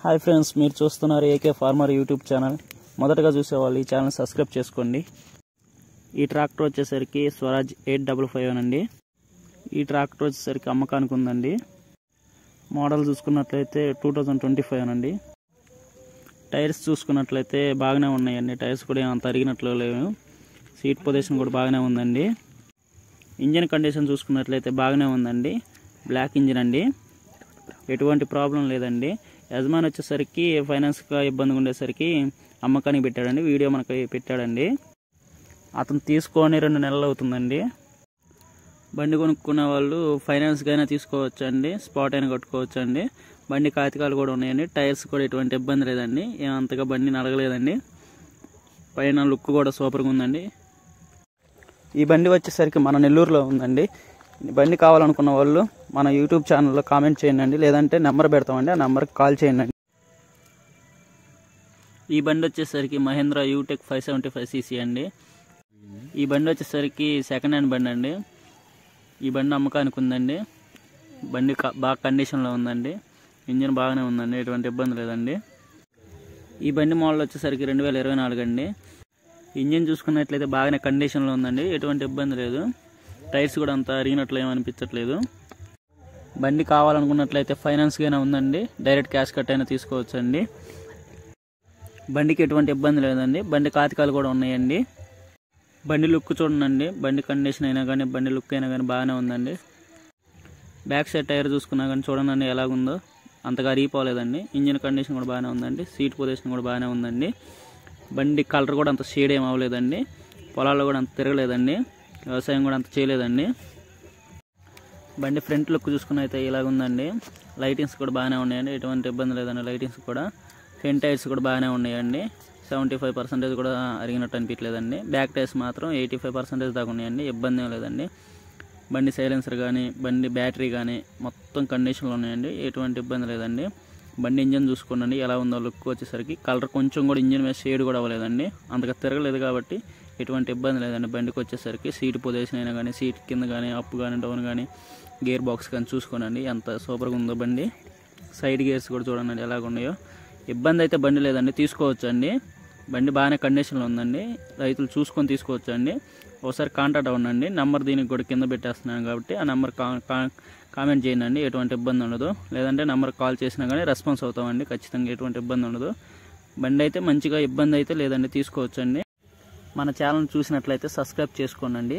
Hi friends, మీరు చూస్తున్నారు AK farmer YouTube channel. మొదటగా చూసేవాళ్ళు ఈ ఛానల్ సబ్స్క్రైబ్ చేసుకోండి. ఈ ట్రాక్టర్ వచ్చేసరికి స్వరాజ్ 855 అండి. ఈ ట్రాక్టర్ వచ్చేసరికి అమ్మకానికి ఉందండి. మోడల్ చూసుకున్నట్లయితే 2025 అండి. టైర్స్ చూసుకున్నట్లయితే బాగానే ఉన్నాయండి. టైర్స్ కూడా అంత అరిగినట్లు లేవు. సీట్ పొజిషన్ కూడా బాగానే ఉందండి. ఇంజిన్ కండిషన్ చూసుకున్నట్లయితే బాగానే ఉందండి. బ్లాక్ ఇంజిన్ అండి, ఎటువంటి ప్రాబ్లం లేదండి. యజమాని వచ్చేసరికి ఫైనాన్స్గా ఇబ్బందిగా ఉండేసరికి అమ్మకానికి పెట్టాడండి. వీడియో మనకు పెట్టాడండి. అతను తీసుకొని 2 నెలలు అవుతుందండి. బండి కొనుక్కునే వాళ్ళు ఫైనాన్స్గా అయినా తీసుకోవచ్చు అండి, స్పాట్ అయినా కట్టుకోవచ్చు అండి. బండి కాగితాలు కూడా ఉన్నాయండి. టైర్స్ కూడా ఎటువంటి ఇబ్బంది లేదండి. ఏమంతగా బండిని అడగలేదండి. పైన లుక్ కూడా సూపర్గా ఉందండి. ఈ బండి వచ్చేసరికి మన నెల్లూరులో ఉందండి. బండి కావాలనుకున్న వాళ్ళు మన యూట్యూబ్ ఛానల్లో కామెంట్ చేయండి, లేదంటే నెంబర్ పెడతామండి. ఆ నెంబర్కి కాల్ చేయండి. ఈ బండి వచ్చేసరికి మహేంద్ర యూటెక్ 575cc అండి. ఈ బండి వచ్చేసరికి సెకండ్ హ్యాండ్ బండి అండి. ఈ బండి అమ్మకానికి ఉందండి. బండి బాగా కండిషన్లో ఉందండి. ఇంజిన్ బాగానే ఉందండి, ఎటువంటి ఇబ్బంది లేదండి. ఈ బండి మోడల్ వచ్చేసరికి 2024 అండి. ఇంజిన్ చూసుకున్నట్లయితే బాగానే కండిషన్లో ఉందండి, ఎటువంటి ఇబ్బంది లేదు. టైర్స్ కూడా అంత అరిగినట్లు ఏమనిపించట్లేదు. బండి కావాలనుకున్నట్లయితే ఫైనాన్స్గానే ఉందండి. డైరెక్ట్ క్యాష్ కట్ అయినా తీసుకోవచ్చు అండి. బండికి ఎటువంటి ఇబ్బంది లేదండి. బండి కాగితాలు కూడా ఉన్నాయండి. బండి లుక్ చూడండి. బండి కండిషన్ అయినా కానీ, బండి లుక్ అయినా కానీ బాగానే ఉందండి. బ్యాక్ సైడ్ టైర్ చూసుకున్నా కానీ చూడండి ఎలాగుందో, అంతగా అరిగిపోలేదండి. ఇంజిన్ కండిషన్ కూడా బాగానే ఉందండి. సీట్ పొజిషన్ కూడా బాగానే ఉందండి. బండి కలర్ కూడా అంత షేడ్ ఏం అవ్వలేదండి. పొలాల్లో కూడా అంత తిరగలేదండి. వ్యవసాయం కూడా అంత చేయలేదండి. బండి ఫ్రంట్ లుక్ చూసుకున్నైతే ఇలాగుందండి. లైటింగ్స్ కూడా బాగానే ఉన్నాయండి, ఎటువంటి ఇబ్బంది లేదండి. లైటింగ్స్ కూడా, ఫ్రంట్ టైర్స్ కూడా బాగానే ఉన్నాయండి. 75% కూడా అరిగినట్టు అనిపించలేదండి. బ్యాక్ టైర్స్ మాత్రం 85% దాకా ఉన్నాయండి, ఇబ్బంది ఏం లేదండి. బండి సైలెన్సర్ కానీ, బండి బ్యాటరీ కానీ మొత్తం కండిషన్లో ఉన్నాయండి, ఎటువంటి ఇబ్బంది లేదండి. బండి ఇంజన్ చూసుకోండి ఎలా ఉందో. లుక్ వచ్చేసరికి కలర్ కొంచెం కూడా ఇంజన్ మీద షేడ్ కూడా అవ్వలేదండి, అంతగా తిరగలేదు కాబట్టి ఎటువంటి ఇబ్బంది లేదండి. బండికి వచ్చేసరికి సీట్ పొజిషన్ అయినా కానీ, సీట్ కింద కానీ, అప్ కానీ, డౌన్ కానీ, గేర్ బాక్స్ కానీ చూసుకోనండి ఎంత సూపర్గా ఉందో బండి. సైడ్ గేర్స్ కూడా చూడండి ఎలాగ ఉన్నాయో. ఇబ్బంది అయితే బండి లేదండి, తీసుకోవచ్చు అండి. బండి బాగానే కండిషన్లో ఉందండి. రైతులు చూసుకొని తీసుకోవచ్చు అండి. ఒకసారి కాంటాక్ట్ అవ్వండి. నెంబర్ దీనికి కూడా కింద పెట్టేస్తున్నాను కాబట్టి ఆ నెంబర్ కామెంట్ చేయండి, ఎటువంటి ఇబ్బంది ఉండదు. లేదంటే నెంబర్ కాల్ చేసినా కానీ రెస్పాన్స్ అవుతామండి ఖచ్చితంగా, ఎటువంటి ఇబ్బంది ఉండదు. బండి అయితే మంచిగా, ఇబ్బంది అయితే లేదండి, తీసుకోవచ్చు అండి. మన ఛానల్ చూసినట్లయితే సబ్స్క్రైబ్ చేసుకోండి.